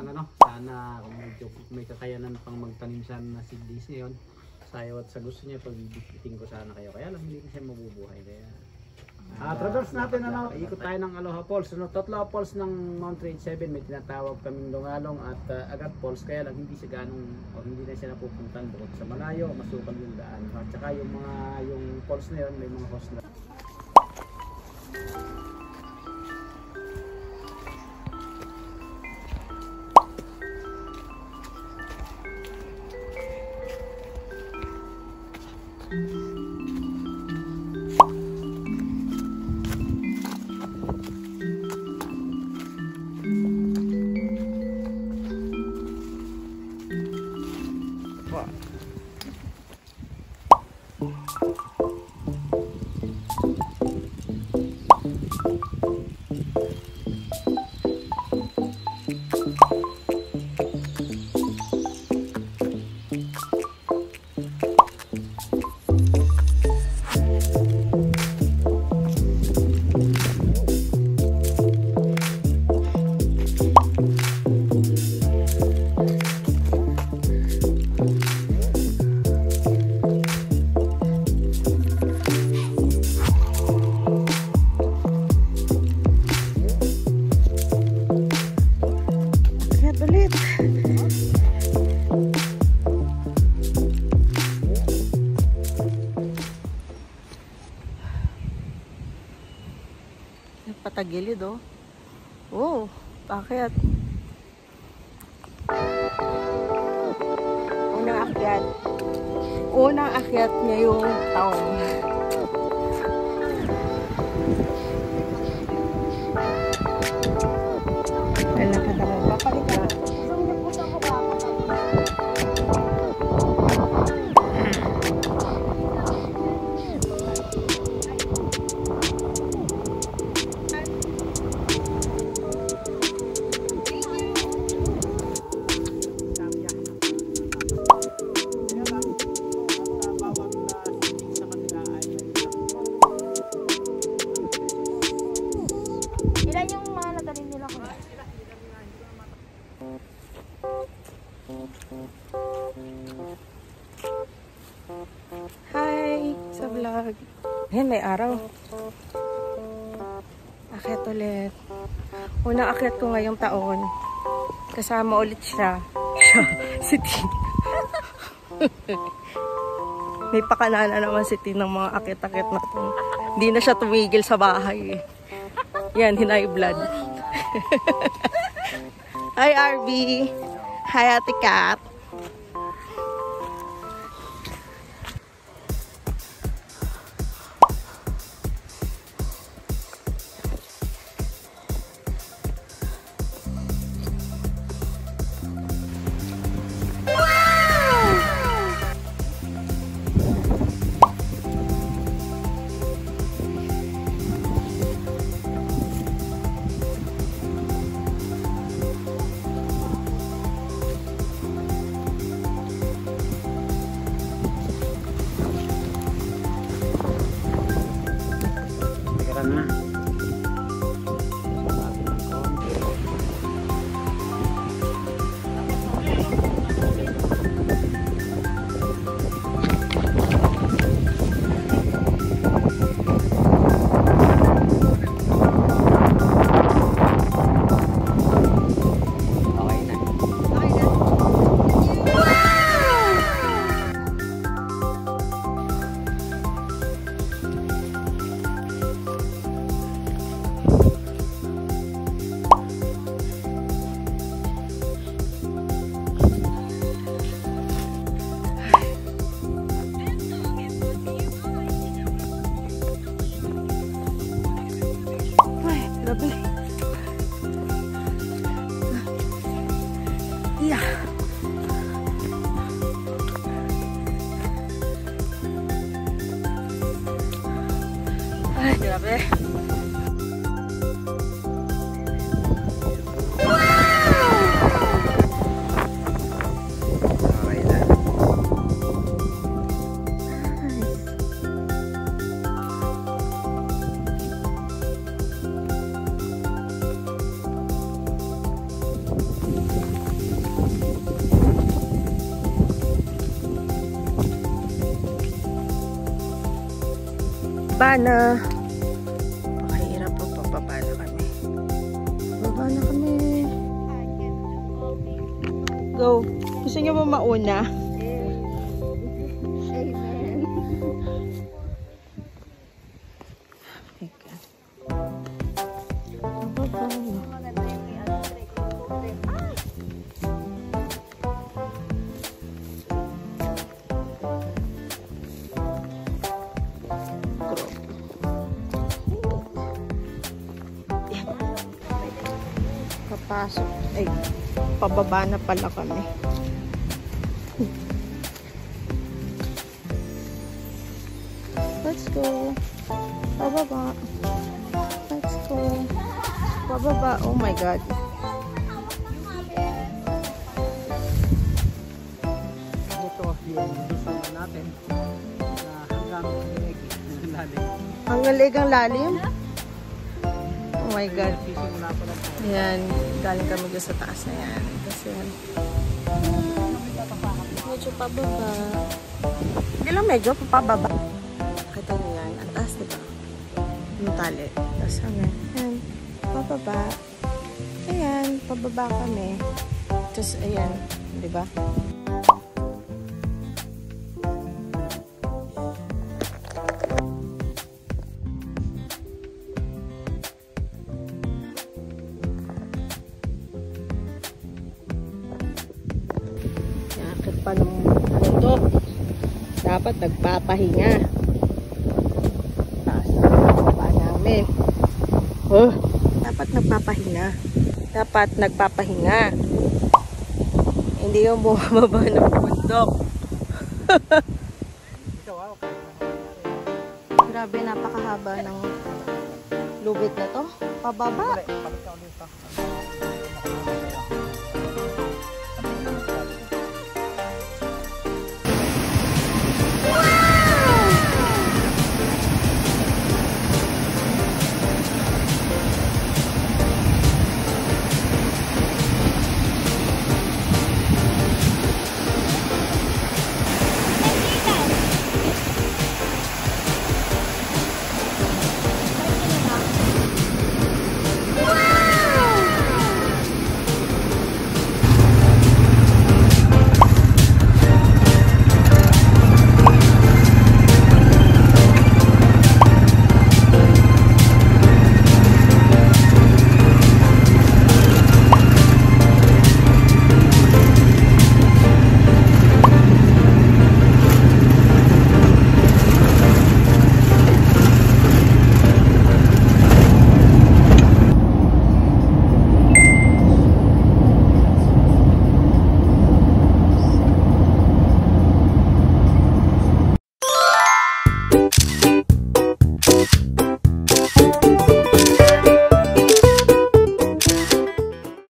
lang ano, sana kung medyo may kakayanan pang magtanim sana na seedlings ngayon. Sayo at sa gusto niya pagbibiting ko sana kayo. Kaya lang hindi na siya mabubuhay. Kaya traverse natin ano, ikot tayo ng Aloha Falls. Ano, Totlaw Falls ng Mount Trade 7 may tinatawag kaming Lungalong at Agat Falls. Kaya lang hindi siya ganong o hindi na siya napupuntan bukod sa malayo, masukal yung daan. At saka yung falls na yun, may mga host na. Patagilid oh. Oh, bakit? Unang akyat niya yung taong. Lalakad ako. Papalit ka. Hi sa vlog. Ayan, may araw. Akyat ulit. Unang akyat ko ngayong taon. Kasama ulit siya. Si Tin. May pakanana naman si Tin ng mga akyat-akyat na to. Hindi na siya tumigil sa bahay eh. Yan, hinay blood. Hi RB. Hi Ate Kat. Ay, grabe. Pababa na. Mahirap po, pababa na kami. Pababa na kami. Go. Gusto niyo ba mauna? Amen. Teka. Pababa na. Maganda yung Papasok. Ay, pababa na pala kami. Let's go. Pababa. Let's go. Pababa. Oh my God. Ito yung gusto natin na hanggang lalim. Ang galing ang lalim. Oh my God. Sisimula pa lang tayo. Ayan. Galing kami dyan sa taas na yan. Kasi yan. Medyo pababa. Hindi lang medyo pababa. Kita niyo yan. Ang taas, diba? Yung tali. Tapos hanggang. Ayan. Pababa. Ayan. Pababa kami. Tapos ayan. Diba? Nakakit pa ng bundok. Dapat nagpapahinga. Taas na baba namin. Oh, dapat nagpapahinga. Dapat nagpapahinga. Hindi yung bumababa ng bundok. Grabe, napakahaba ng lubid na to. Pababa. Balik ka ulit pa.